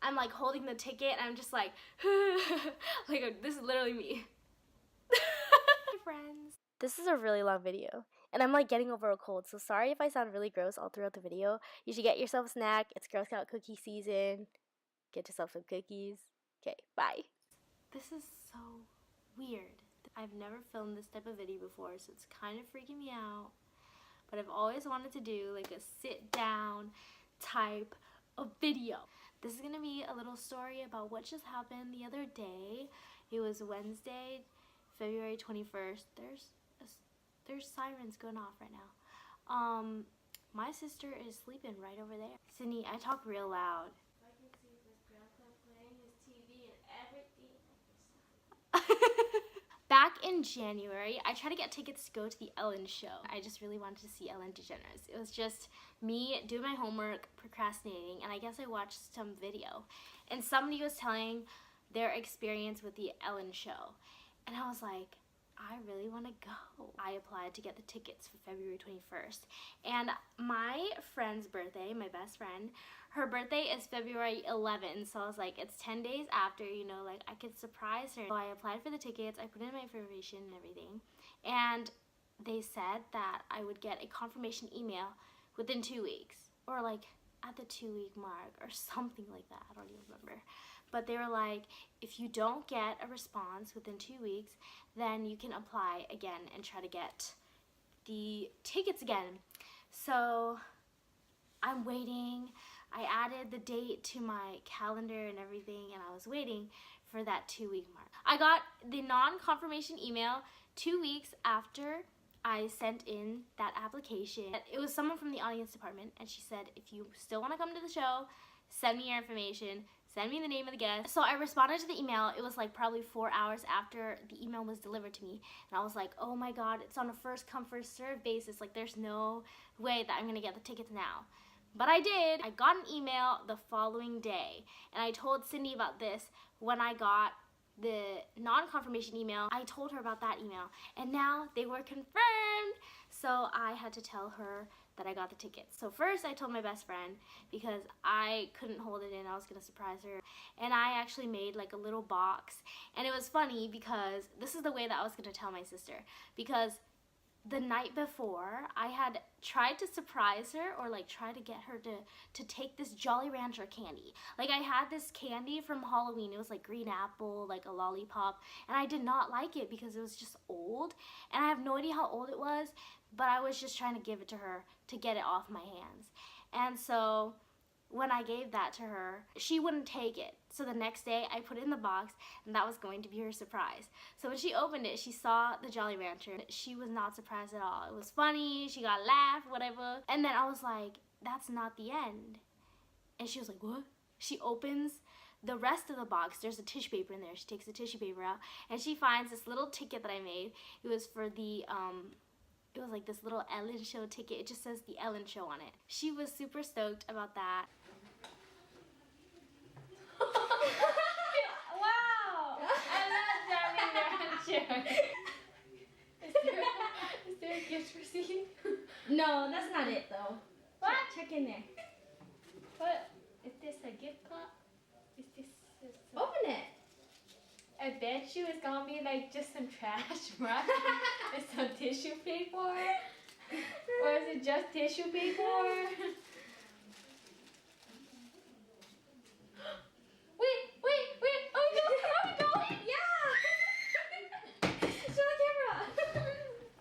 I'm like holding the ticket and I'm just like, like this is literally me. Hi friends. This is a really long video and I'm like getting over a cold, so sorry if I sound really gross all throughout the video. You should get yourself a snack. It's Girl Scout cookie season. Get yourself some cookies. Okay, bye. This is so weird. I've never filmed this type of video before, so it's kind of freaking me out. But I've always wanted to do like a sit down type of video. This is gonna be a little story about what just happened the other day. It was Wednesday, February 21st. There's sirens going off right now. My sister is sleeping right over there. Sydney, I talk real loud. I can see this grandpa playing his TV and everything. Back in January, I tried to get tickets to go to the Ellen show. I just really wanted to see Ellen Degeneres. It was just me doing my homework, procrastinating, and I guess I watched some video. And somebody was telling their experience with the Ellen show. And I was like, I really want to go. I applied to get the tickets for February 21st. And my friend's birthday, my best friend, her birthday is February 11th. So I was like, it's 10 days after, you know, like I could surprise her. So I applied for the tickets. I put in my information and everything. And they said that I would get a confirmation email within 2 weeks. Or like at the 2-week mark or something like that. I don't even remember. But they were like, if you don't get a response within 2 weeks, then you can apply again and try to get the tickets again. So I'm waiting. I added the date to my calendar and everything, and I was waiting for that 2-week mark. I got the non-confirmation email 2 weeks after I sent in that application. It was someone from the audience department, and she said, if you still want to come to the show, send me your information. Send me the name of the guest. So I responded to the email. It was like probably 4 hours after the email was delivered to me. And I was like, oh my God, it's on a first come, first serve basis. Like there's no way that I'm gonna get the tickets now. But I did. I got an email the following day. And I told Cindy about this when I got the non-confirmation email. I told her about that email. And now they were confirmed. So I had to tell her that I got the tickets. So first I told my best friend because I couldn't hold it in. I was gonna surprise her. And I actually made like a little box. And it was funny because this is the way that I was gonna tell my sister. Because the night before, I had tried to surprise her or like try to get her to take this Jolly Rancher candy. Like I had this candy from Halloween. It was like green apple, like a lollipop. And I did not like it because it was just old. And I have no idea how old it was, but I was just trying to give it to her to get it off my hands. And so when I gave that to her, she wouldn't take it. So the next day I put it in the box and that was going to be her surprise. So when she opened it, she saw the Jolly Rancher. She was not surprised at all. It was funny, she got a laugh, whatever. And then I was like, that's not the end. And she was like, what? She opens the rest of the box. There's a tissue paper in there. She takes the tissue paper out and she finds this little ticket that I made. It was for the, it was like this little Ellen show ticket. It just says the Ellen show on it. She was super stoked about that. Wow! I love Jolly Rancher. Is there a gift receipt? No, that's not it though. What? Check in there. What? Is this a gift card? Is this Open it. I bet you it's gonna be like just some trash wrap and some tissue paper. Or is it just tissue paper? Wait. Oh no, Yeah. Show the camera.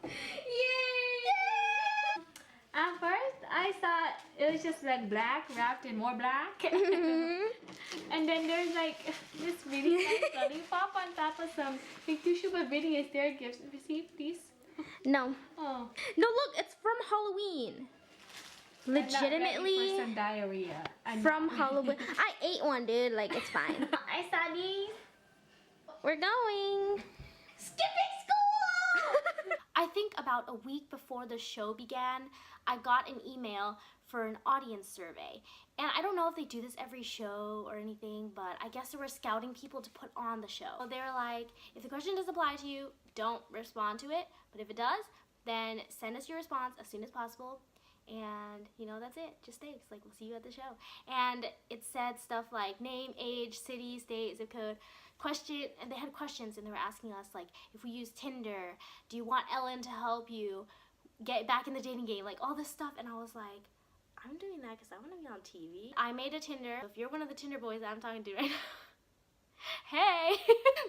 Yay. At first, I thought it was just like black wrapped in more black. And then there's like this really nice lollipop on top of some big tissue. But really, is there a gift receipt, please? No. Oh. No, look, it's from Halloween. Legitimately for some diarrhea. from Halloween. I ate one, dude. Like, it's fine. I saw these. We're going. Skipping school! I think about a week before the show began, I got an email for an audience survey. And I don't know if they do this every show or anything, but I guess they were scouting people to put on the show. So they were like, if the question does apply to you, don't respond to it. But if it does, then send us your response as soon as possible. And you know, that's it. Just thanks. Like, we'll see you at the show. And it said stuff like name, age, city, state, zip code, question. And they had questions, and they were asking us like, if we use Tinder, do you want Ellen to help you get back in the dating game? Like, all this stuff. And I was like, I'm doing that because I want to be on TV. I made a Tinder. If you're one of the Tinder boys that I'm talking to right now, hey,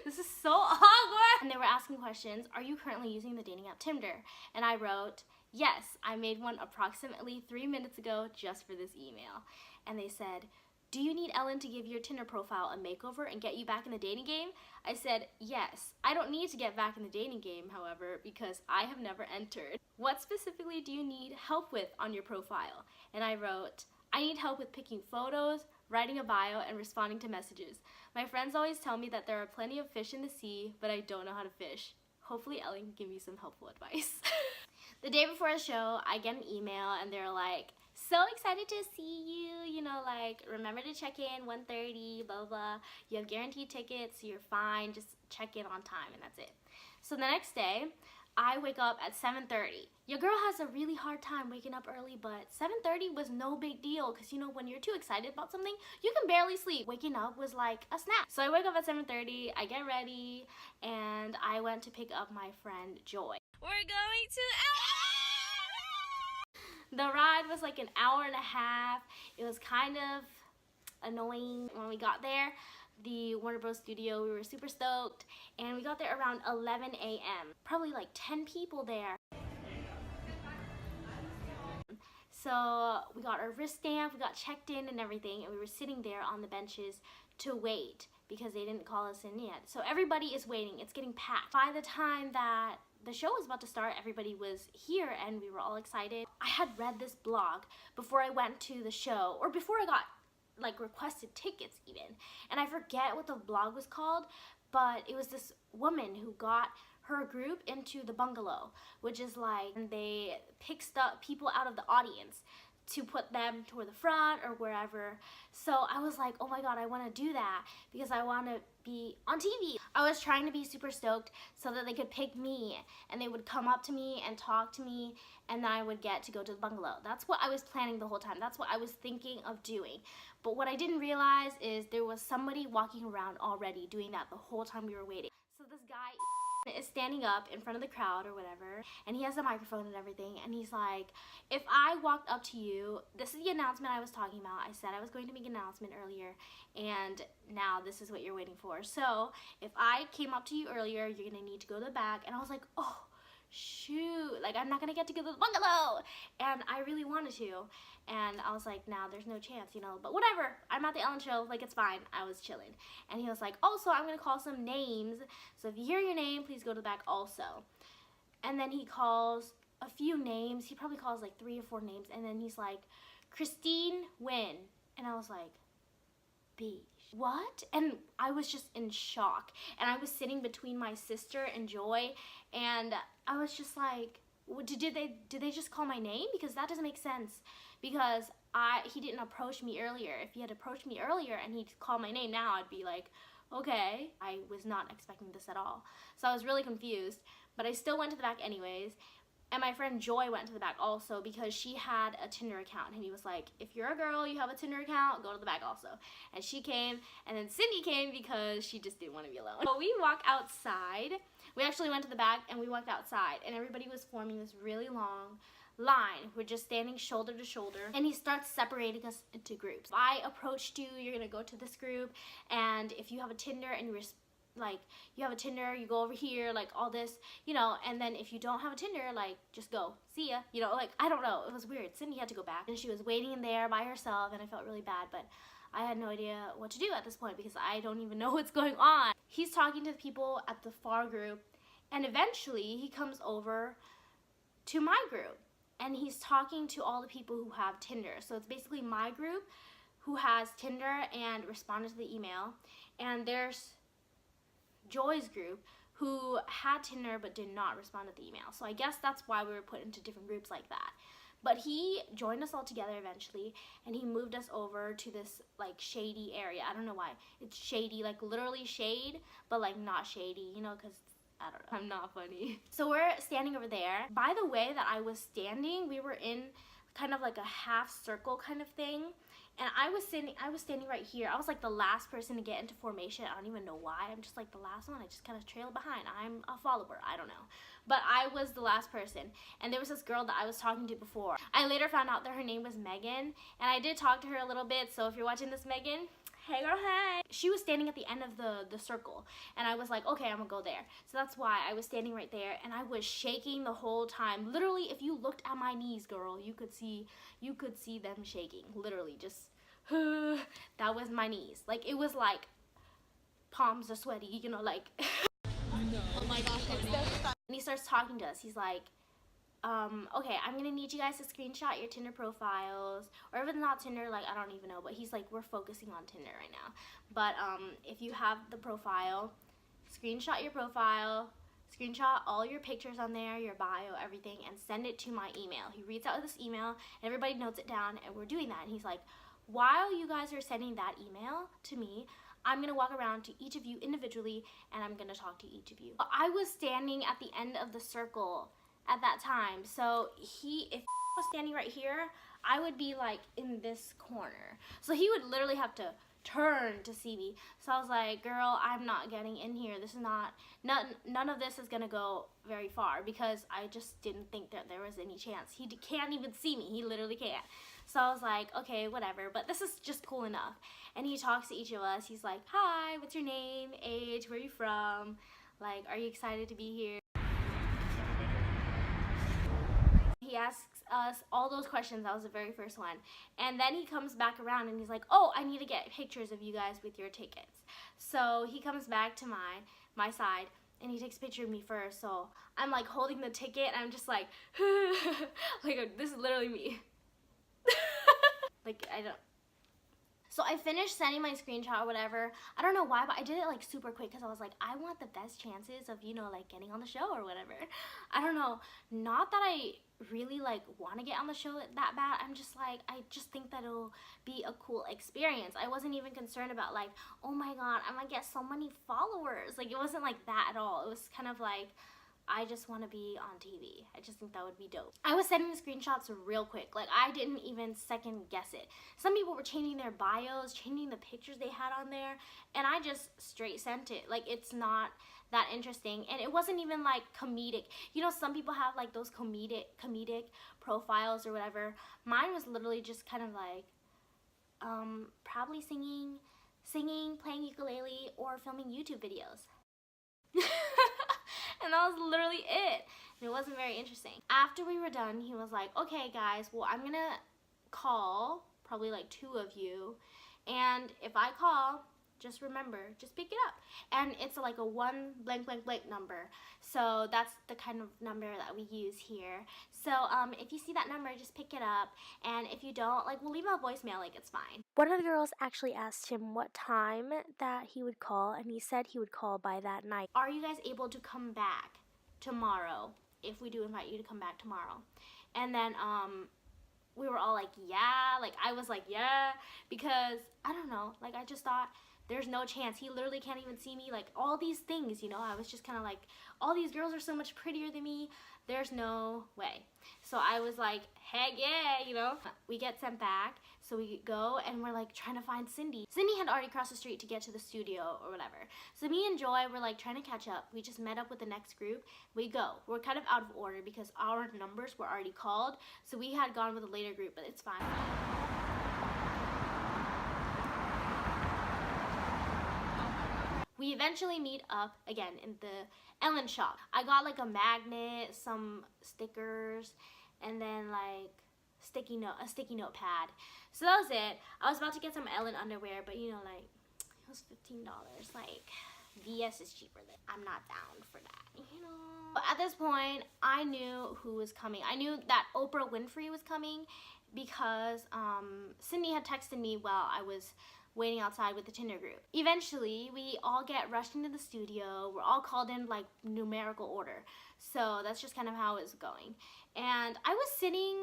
this is so awkward. And they were asking questions. Are you currently using the dating app Tinder? And I wrote, yes, I made one approximately 3 minutes ago just for this email. And they said, do you need Ellen to give your Tinder profile a makeover and get you back in the dating game? I said, yes. I don't need to get back in the dating game, however, because I have never entered. What specifically do you need help with on your profile? And I wrote, I need help with picking photos, writing a bio, and responding to messages. My friends always tell me that there are plenty of fish in the sea, but I don't know how to fish. Hopefully Ellen can give me some helpful advice. The day before the show, I get an email and they're like, so excited to see you, you know, like, remember to check in 1:30, blah, blah. You have guaranteed tickets, so you're fine, just check in on time, and that's it. So the next day, I wake up at 7:30. Your girl has a really hard time waking up early, but 7:30 was no big deal because, you know, when you're too excited about something, you can barely sleep. Waking up was like a snack. So I wake up at 7:30, I get ready, and I went to pick up my friend Joy. We're going to The ride was like an hour and a half. It was kind of annoying when we got there. The Warner Bros. Studio, we were super stoked, and we got there around 11 a.m. Probably like 10 people there. So we got our wrist stamp, we got checked in and everything, and we were sitting there on the benches to wait because they didn't call us in yet. So everybody is waiting, it's getting packed. By the time that the show was about to start, everybody was here and we were all excited. I had read this blog before I went to the show, or before I got like requested tickets even, and I forget what the blog was called, but it was this woman who got her group into the bungalow, which is like they pick stuff, people out of the audience to put them toward the front or wherever. So I was like, oh my god, I want to do that because I want to be on TV. I was trying to be super stoked so that they could pick me and they would come up to me and talk to me, and then I would get to go to the bungalow. That's what I was planning the whole time. That's what I was thinking of doing. But what I didn't realize is there was somebody walking around already doing that the whole time we were waiting. So this guy is standing up in front of the crowd or whatever, and he has a microphone and everything, and he's like, if I walked up to you, this is the announcement I was talking about. I said I was going to make an announcement earlier, and now this is what you're waiting for. So if I came up to you earlier, you're gonna need to go to the back. And I was like, oh shoot, like I'm not gonna get to go to the bungalow, and I really wanted to, and I was like, nah, there's no chance, you know, but whatever, I'm at the Ellen show, like it's fine. I was chilling, and he was like, also I'm gonna call some names, so if you hear your name, please go to the back also. And then he calls a few names. He probably calls like 3 or 4 names, and then he's like, Christine Nguyen, and I was like, B. What? And I was just in shock, and I was sitting between my sister and Joy, and I was just like, did they just call my name? Because that doesn't make sense, because he didn't approach me earlier. If he had approached me earlier and he'd call my name now, I'd be like, okay. I was not expecting this at all, so I was really confused, but I still went to the back anyways. And my friend Joy went to the back also because she had a Tinder account, and he was like, if you're a girl, you have a Tinder account, go to the back also. And she came, and then Cindy came because she just didn't want to be alone. So we walk outside. We actually went to the back and we walked outside, and everybody was forming this really long line. We're just standing shoulder to shoulder, and he starts separating us into groups. If I approached you, you're gonna go to this group, and if you have a Tinder and you're like, you have a Tinder, you go over here, like all this, you know, and then if you don't have a Tinder, like, just go, see ya, you know, like, I don't know, it was weird. Cindy had to go back, and she was waiting in there by herself, and I felt really bad, but I had no idea what to do at this point because I don't even know what's going on. He's talking to the people at the far group, and eventually he comes over to my group, and he's talking to all the people who have Tinder. So it's basically my group who has Tinder and responded to the email, and there's Joy's group who had Tinder but did not respond to the email. So I guess that's why we were put into different groups like that. But he joined us all together eventually, and he moved us over to this like shady area. I don't know why. It's shady, like literally shade, but like not shady, you know, because I don't know, I'm not funny. So we're standing over there. By the way that I was standing, we were in kind of like a half circle kind of thing. And I was standing right here. I was like the last person to get into formation. I don't even know why. I'm just like the last one. I just kind of trailed behind. I'm a follower. I don't know. But I was the last person. And there was this girl that I was talking to before. I later found out that her name was Megan. And I did talk to her a little bit. So if you're watching this, Megan, hey girl, hey. She was standing at the end of the circle. And I was like, okay, I'm gonna go there. So that's why I was standing right there. And I was shaking the whole time. Literally, if you looked at my knees, girl, you could see them shaking. Literally, just that was my knees. Like, it was like palms are sweaty, you know, like. No. Oh my gosh. And he starts talking to us. He's like, okay, I'm gonna need you guys to screenshot your Tinder profiles, or if it's not Tinder, like, I don't even know, but he's like, we're focusing on Tinder right now. But if you have the profile, screenshot your profile, screenshot all your pictures on there, your bio, everything, and send it to my email. He reads out this email, and everybody notes it down, and we're doing that. And he's like, while you guys are sending that email to me, I'm gonna walk around to each of you individually, and I'm gonna talk to each of you. I was standing at the end of the circle at that time, so if he was standing right here, I would be like in this corner. So he would literally have to turn to see me. So I was like, girl, I'm not getting in here. This is none of this is gonna go very far, because I just didn't think that there was any chance. He can't even see me. He literally can't. So I was like, okay, whatever, but this is just cool enough. And he talks to each of us. He's like, hi, what's your name, age, where are you from? Like, are you excited to be here? He asks us all those questions. That was the very first one. And then he comes back around and he's like, oh, I need to get pictures of you guys with your tickets. So he comes back to my side and he takes a picture of me first. So I'm like holding the ticket and I'm just like, like, this is literally me. Like, I don't. So I finished sending my screenshot or whatever. I don't know why, but I did it like super quick because I was like, I want the best chances of, you know, like getting on the show or whatever. I don't know. Not that I really like want to get on the show that bad. I'm just like, I just think that it'll be a cool experience. I wasn't even concerned about like, oh my god, I'm gonna get so many followers. Like, it wasn't like that at all. It was kind of like, I just want to be on TV. I just think that would be dope. I was sending the screenshots real quick. Like, I didn't even second guess it. Some people were changing their bios, changing the pictures they had on there, and I just straight sent it. Like, it's not that interesting, and it wasn't even like comedic. You know, some people have like those comedic profiles or whatever. Mine was literally just kind of like probably singing, playing ukulele, or filming YouTube videos. And that was literally it. And it wasn't very interesting. After we were done, he was like, okay guys, well, I'm gonna call probably like 2 of you, and if I call, just remember, just pick it up. And it's like a 1 blank blank blank number. So that's the kind of number that we use here. So if you see that number, just pick it up. And if you don't, like, we'll leave a voicemail, like, it's fine. One of the girls actually asked him what time that he would call, and he said he would call by that night. Are you guys able to come back tomorrow if we do invite you to come back tomorrow? And then we were all like, yeah. Like, I was like, yeah, because I don't know, like, I just thought there's no chance. He literally can't even see me. Like, all these things, you know, I was just kind of like, all these girls are so much prettier than me. There's no way. So I was like, heck yeah, you know. We get sent back, so we go and we're like trying to find Cindy. Cindy had already crossed the street to get to the studio or whatever. So me and Joy were like trying to catch up. We just met up with the next group. We go. We're kind of out of order because our numbers were already called. So we had gone with a later group, but it's fine. We eventually meet up again in the Ellen shop. I got like a magnet, some stickers, and then like a sticky notepad. So that was it. I was about to get some Ellen underwear, but you know, like, it was $15. Like, VS is cheaper than. I'm not down for that, you know. But at this point, I knew who was coming. I knew that Oprah Winfrey was coming because Cindy had texted me while I was waiting outside with the Tinder group. Eventually, we all get rushed into the studio. We're all called in like numerical order. So that's just kind of how it's going. And I was sitting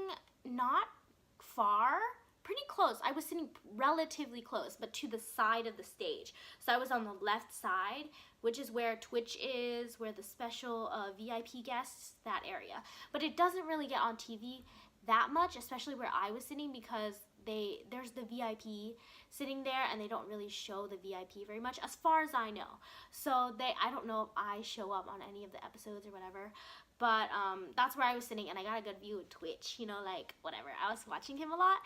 not far, pretty close. I was sitting relatively close, but to the side of the stage. So I was on the left side, which is where Twitch is, where the special VIP guests, that area. But it doesn't really get on TV that much, especially where I was sitting, because there's the VIP sitting there and they don't really show the VIP very much as far as I know. So I don't know if I show up on any of the episodes or whatever, but that's where I was sitting, and I got a good view of Twitch, you know, like whatever. I was watching him a lot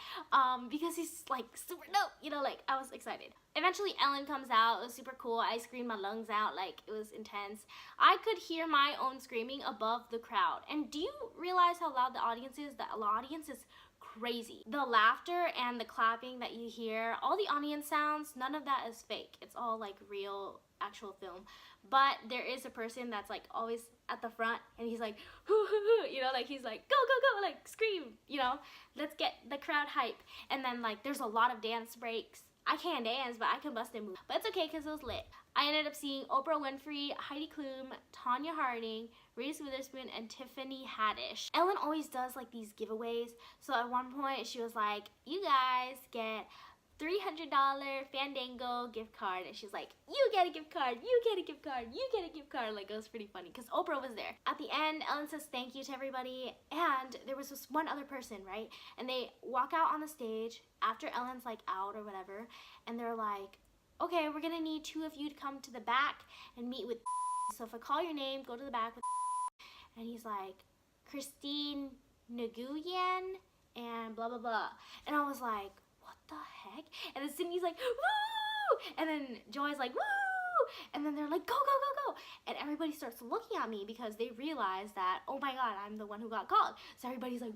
because he's like super dope, you know, like I was excited. Eventually Ellen comes out. It was super cool. I screamed my lungs out, like it was intense. I could hear my own screaming above the crowd. And do you realize how loud the audience is? The audience is crazy. The laughter and the clapping that you hear, all the audience sounds, none of that is fake. It's all like real, actual film. But there is a person that's like always at the front, and he's like, hoo, hoo, hoo, you know, like he's like, go, go, go, like scream, you know, let's get the crowd hype. And then like there's a lot of dance breaks. I can't dance, but I can bust and move. But it's okay because it was lit. I ended up seeing Oprah Winfrey, Heidi Klum, Tanya Harding, Reese Witherspoon, and Tiffany Haddish. Ellen always does like these giveaways. So at one point she was like, you guys get $300 Fandango gift card, and she's like, you get a gift card, you get a gift card, you get a gift card. Like, it was pretty funny because Oprah was there. At the end, Ellen says thank you to everybody, and there was this one other person, right? And they walk out on the stage after Ellen's like out or whatever, and they're like, okay, we're gonna need 2 of you to come to the back and meet with so if I call your name, go to the back with and he's like, Christine Nguyen and blah blah blah. And I was like, what the heck? And then Sydney's like, woo! And then Joy's like, woo! And then they're like, go, go, go, go! And everybody starts looking at me because they realize that, oh my god, I'm the one who got called. So everybody's like,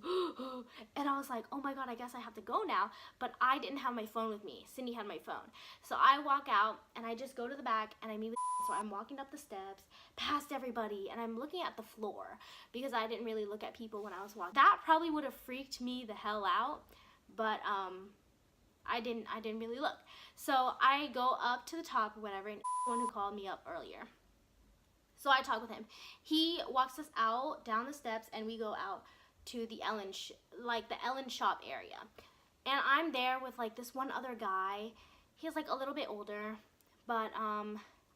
and I was like, oh my god, I guess I have to go now. But I didn't have my phone with me. Sydney had my phone. So I walk out and I just go to the back and I meet with so I'm walking up the steps past everybody and I'm looking at the floor because I didn't really look at people when I was walking. That probably would have freaked me the hell out, but I didn't really look. So I go up to the top or whatever, and one who called me up earlier. So I talk with him. He walks us out down the steps and we go out to the Ellen shop area. And I'm there with like this one other guy. He's like a little bit older, but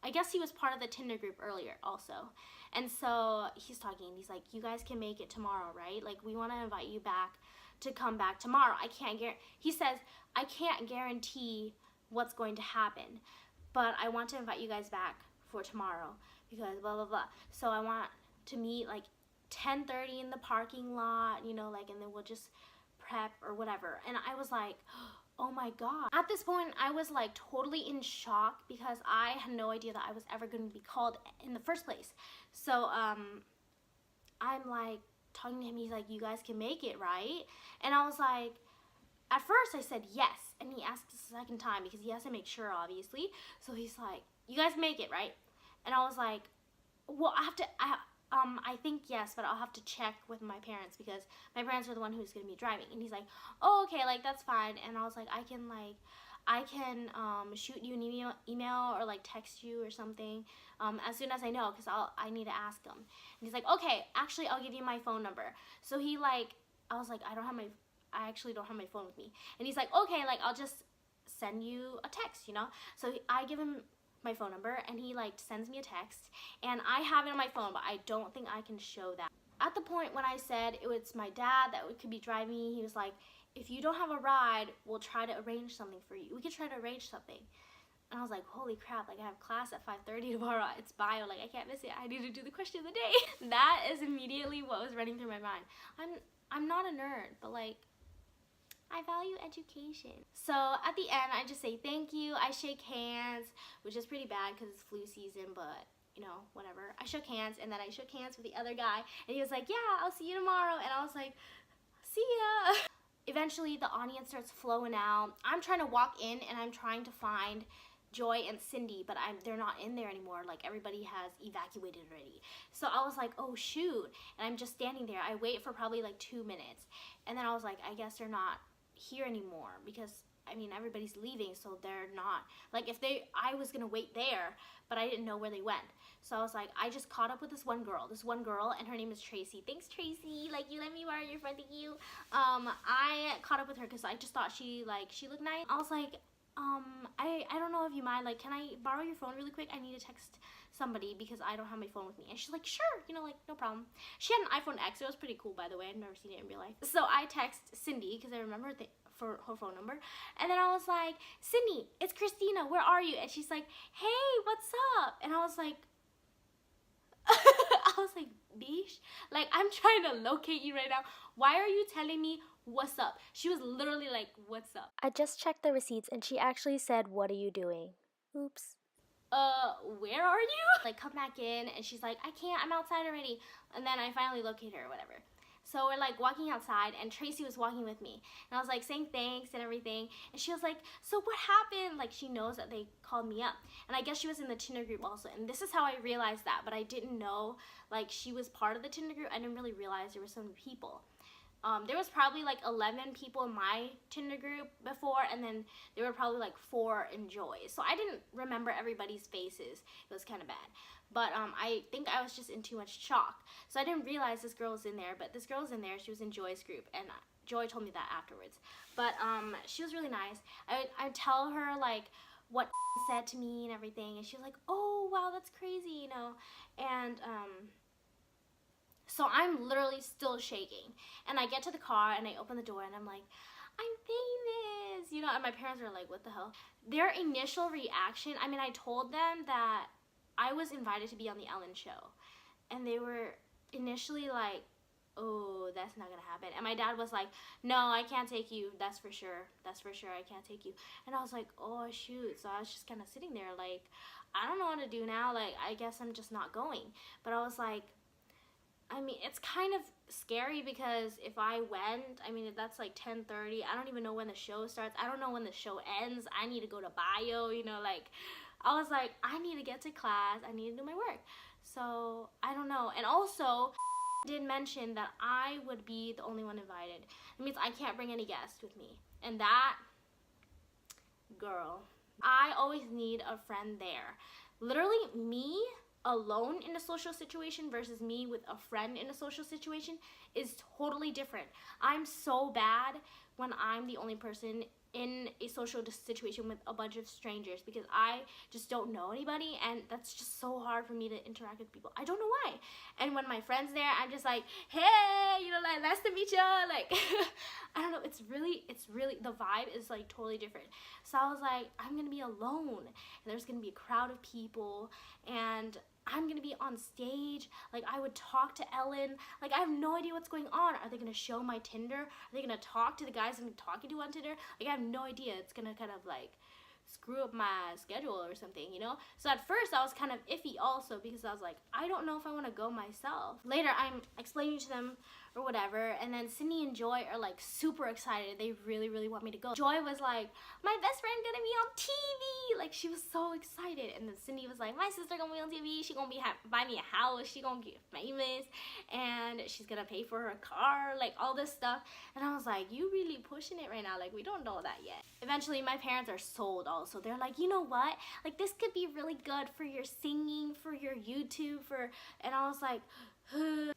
I guess he was part of the Tinder group earlier also. And so he's talking, he's like, you guys can make it tomorrow, right? Like, we want to invite you back to come back tomorrow. He says, I can't guarantee what's going to happen, but I want to invite you guys back for tomorrow because blah, blah, blah. So I want to meet like 10:30 in the parking lot, you know, like, and then we'll just prep or whatever. And I was like, oh my god. At this point, I was like totally in shock because I had no idea that I was ever going to be called in the first place. So I'm like talking to him. He's like, you guys can make it, right? And I was like, at first I said yes, and he asked the second time because he has to make sure, obviously. So he's like, you guys make it, right? And I was like, well, I think yes, but I'll have to check with my parents because my parents are the one who's going to be driving. And he's like, oh, okay, like, that's fine. And I was like, I can shoot you an email or like text you or something as soon as I know, because I need to ask him. And he's like, okay, actually, I'll give you my phone number. So I was like, I actually don't have my phone with me. And he's like, okay, like, I'll just send you a text, you know? So I give him my phone number and he like sends me a text and I have it on my phone, but I don't think I can show that. At the point when I said it was my dad that could be driving me, he was like, if you don't have a ride, we'll try to arrange something for you. We could try to arrange something. And I was like, holy crap, like, I have class at 5:30 tomorrow. It's bio, like, I can't miss it. I need to do the question of the day. That is immediately what was running through my mind. I'm not a nerd, but like, I value education. So at the end, I just say thank you. I shake hands, which is pretty bad because it's flu season, but you know, whatever. I shook hands, and then I shook hands with the other guy, and he was like, yeah, I'll see you tomorrow. And I was like, see ya. Eventually, the audience starts flowing out. I'm trying to walk in, and I'm trying to find Joy and Cindy, but they're not in there anymore. Like, everybody has evacuated already. So I was like, oh shoot. And I'm just standing there. I wait for probably like 2 minutes. And then I was like, I guess they're not here anymore because I mean everybody's leaving, so they're not like, I was gonna wait there, but I didn't know where they went. So I was like, I just caught up with this one girl, and her name is Tracy. Thanks, Tracy, like, you let me borrow your phone. Thank you. I caught up with her because I just thought she looked nice. I was like, I don't know if you mind, like, can I borrow your phone really quick? I need to text somebody because I don't have my phone with me. And she's like, sure, you know, like, no problem. She had an iPhone X. It was pretty cool, by the way. I've never seen it in real life. So I text Cindy because I remember for her phone number. And then I was like, Cindy, it's Christina. Where are you? And she's like, hey, what's up? And I was like, I was like, Bish, like, I'm trying to locate you right now. Why are you telling me what's up? She was literally like, what's up? I just checked the receipts and she actually said, what are you doing? Oops. Where are you? Like, come back in. And she's like, I can't, I'm outside already. And then I finally locate her or whatever. So we're like walking outside and Tracy was walking with me. And I was like saying thanks and everything. And she was like, so what happened? Like, she knows that they called me up. And I guess she was in the Tinder group also. And this is how I realized that. But I didn't know, like, she was part of the Tinder group. I didn't really realize there were so many people. There was probably like 11 people in my Tinder group before, and then there were probably like 4 in Joy's. So I didn't remember everybody's faces. It was kind of bad. But I think I was just in too much shock. So I didn't realize this girl was in there, but this girl was in there. She was in Joy's group, and Joy told me that afterwards. But she was really nice. I tell her like what said to me and everything, and she was like, oh, wow, that's crazy, you know. And so I'm literally still shaking. And I get to the car and I open the door and I'm like, I'm famous, you know, and my parents are like, what the hell? Their initial reaction, I mean, I told them that I was invited to be on the Ellen show. And they were initially like, oh, that's not gonna happen. And my dad was like, no, I can't take you, that's for sure. That's for sure, I can't take you. And I was like, oh, shoot. So I was just kind of sitting there like, I don't know what to do now. Like, I guess I'm just not going. But I was like, I mean, it's kind of scary because if I went, I mean, that's like 10:30. I don't even know when the show starts. I don't know when the show ends. I need to go to bio, you know, like, I was like, I need to get to class. I need to do my work. So, I don't know. And also, did mention that I would be the only one invited. It means I can't bring any guests with me. And that, girl, I always need a friend there. Literally, me alone in a social situation versus me with a friend in a social situation is totally different. I'm so bad when I'm the only person in a social situation with a bunch of strangers because I just don't know anybody, and that's just so hard for me to interact with people. I don't know why. And when my friend's there, I'm just like, hey, you know, like, nice to meet you. Like, I don't know, it's really, the vibe is like totally different. So I was like, I'm gonna be alone, and there's gonna be a crowd of people, and I'm gonna be on stage. Like, I would talk to Ellen. Like, I have no idea what's going on. Are they gonna show my Tinder? Are they gonna talk to the guys I'm talking to on Tinder? Like, I have no idea. It's gonna kind of like screw up my schedule or something, you know? So at first I was kind of iffy also because I was like, I don't know if I want to go myself. Later I'm explaining to them or whatever, and then Sydney and Joy are like super excited. They really, really want me to go. Joy was like, my best friend gonna be on TV. Like, she was so excited. And then Sydney was like, my sister gonna be on TV. She gonna be buy me a house. She gonna get famous, and she's gonna pay for her car, like all this stuff. And I was like, you really pushing it right now. Like, we don't know that yet. Eventually my parents are sold also. They're like, you know what? Like, this could be really good for your singing, for your YouTube, and I was like,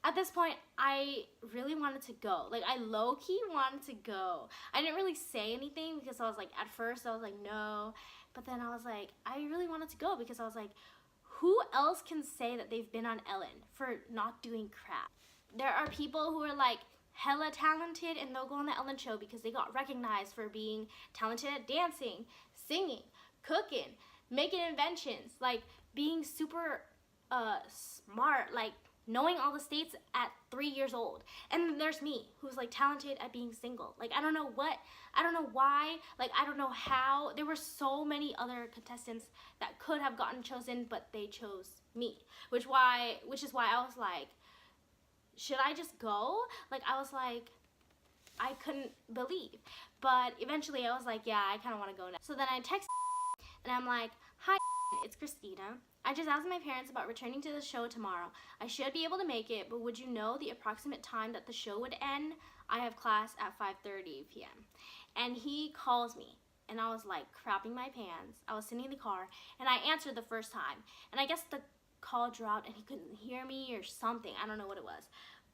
at this point, I really wanted to go. Like, I low-key wanted to go. I didn't really say anything because I was like, at first I was like, no. But then I was like, I really wanted to go because I was like, who else can say that they've been on Ellen for not doing crap? There are people who are like hella talented and they'll go on the Ellen show because they got recognized for being talented at dancing, singing, cooking, making inventions, like being super smart, like knowing all the states at 3 years old. And then there's me, who's like talented at being single. Like, I don't know why, like, I don't know how. There were so many other contestants that could have gotten chosen, but they chose me. Which is why I was like, should I just go? Like, I was like, I couldn't believe. But eventually I was like, yeah, I kind of want to go now. So then I text and I'm like, hi, it's Christina. I just asked my parents about returning to the show tomorrow. I should be able to make it, but would you know the approximate time that the show would end? I have class at 5:30 p.m. And he calls me, and I was like crapping my pants. I was sitting in the car, and I answered the first time. And I guess the call dropped, and he couldn't hear me or something. I don't know what it was.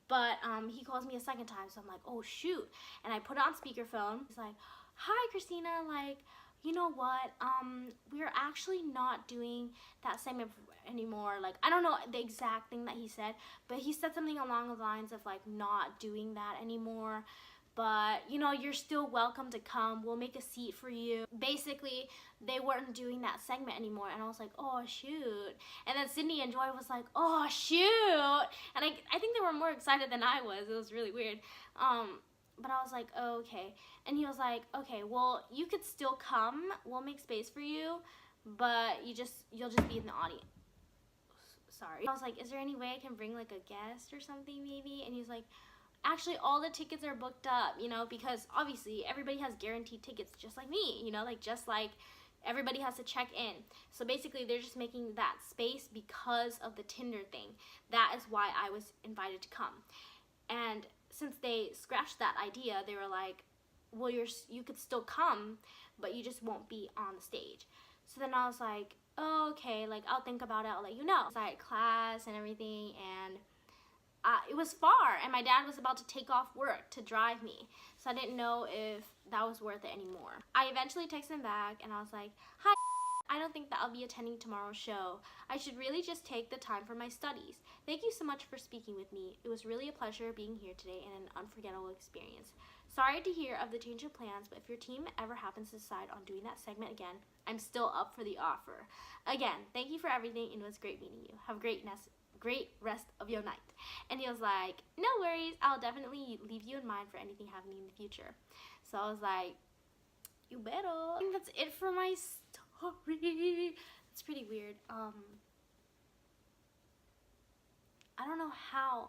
But he calls me a second time, so I'm like, oh, shoot. And I put it on speakerphone. He's like, hi, Christina, like, you know what, we're actually not doing that segment anymore. Like, I don't know the exact thing that he said, but he said something along the lines of like not doing that anymore. But, you know, you're still welcome to come. We'll make a seat for you. Basically, they weren't doing that segment anymore. And I was like, oh, shoot. And then Sydney and Joy was like, oh, shoot. And I think they were more excited than I was. It was really weird. But I was like, oh, okay. And he was like, okay, well, you could still come. We'll make space for you. But you'll just be in the audience. Sorry. I was like, is there any way I can bring like a guest or something maybe? And he was like, actually all the tickets are booked up, you know, because obviously everybody has guaranteed tickets just like me, you know, like just like everybody has to check in. So basically they're just making that space because of the Tinder thing. That is why I was invited to come. And since they scratched that idea, they were like, well, you could still come, but you just won't be on the stage. So then I was like, oh, okay, like I'll think about it, I'll let you know. I had class and everything, and it was far, and my dad was about to take off work to drive me, so I didn't know if that was worth it anymore. I eventually texted him back, and I was like, hi, I don't think that I'll be attending tomorrow's show. I should really just take the time for my studies. Thank you so much for speaking with me. It was really a pleasure being here today and an unforgettable experience. Sorry to hear of the change of plans, but if your team ever happens to decide on doing that segment again, I'm still up for the offer. Again, thank you for everything, and it was great meeting you. Have a great rest of your night. And he was like, no worries, I'll definitely leave you in mind for anything happening in the future. So I was like, you better. I think that's it for my story. It's pretty weird. I don't know how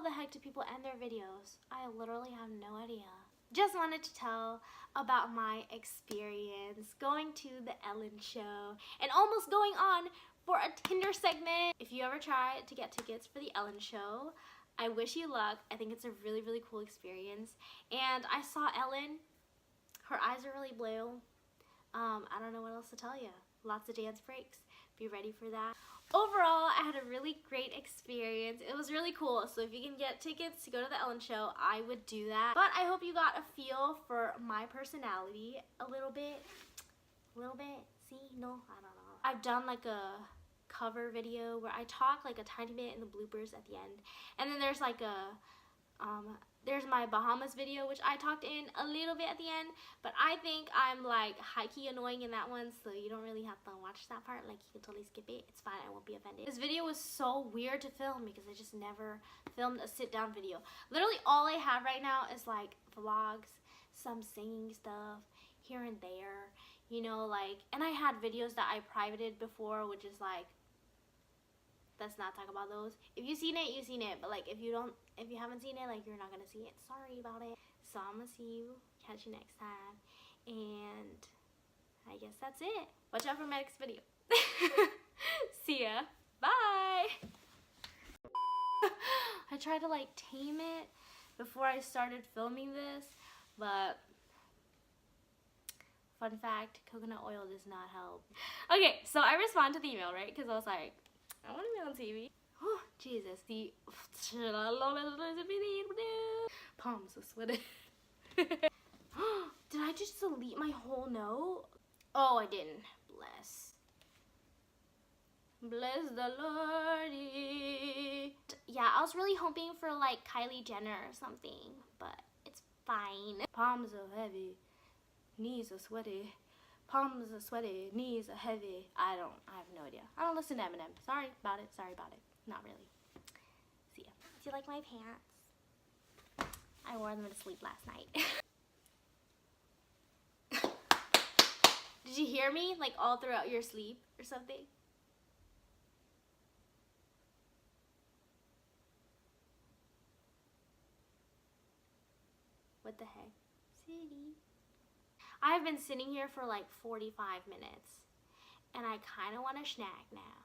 the heck do people end their videos? I literally have no idea. Just wanted to tell about my experience going to the Ellen show and almost going on for a Tinder segment. If you ever try to get tickets for the Ellen show, I wish you luck. I think it's a really, really cool experience. And I saw Ellen. Her eyes are really blue. I don't know what else to tell you. Lots of dance breaks. Be ready for that. Overall, I had a really great experience. It was really cool. So if you can get tickets to go to the Ellen show, I would do that. But I hope you got a feel for my personality a little bit. See? No, I don't know. I've done like a cover video where I talk like a tiny bit in the bloopers at the end. And then there's like there's my Bahamas video, which I talked in a little bit at the end, but I think I'm like high-key annoying in that one, so you don't really have to watch that part. Like, you can totally skip it. It's fine. I won't be offended. This video was so weird to film because I just never filmed a sit-down video. Literally all I have right now is like vlogs, some singing stuff here and there, you know, like, and I had videos that I privated before, which is like, let's not talk about those. If you've seen it, you've seen it. But like, if you haven't seen it, like, you're not gonna see it. Sorry about it. So I'm gonna catch you next time. And I guess that's it. Watch out for my next video. See ya. Bye. I tried to like tame it before I started filming this, but fun fact, coconut oil does not help. Okay, so I responded to the email, right? Because I was like, I want to be on TV. Oh, Jesus. Palms are sweating. Did I just delete my whole note? Oh, I didn't. Bless the Lordy. Yeah, I was really hoping for like Kylie Jenner or something, but it's fine. Palms are heavy. Knees are sweaty. Palms are sweaty, knees are heavy. I have no idea. I don't listen to Eminem. Sorry about it. Not really. See ya. Do you like my pants? I wore them to sleep last night. Did you hear me? Like all throughout your sleep or something? What the heck? City. I've been sitting here for like 45 minutes, and I kind of want a snack now.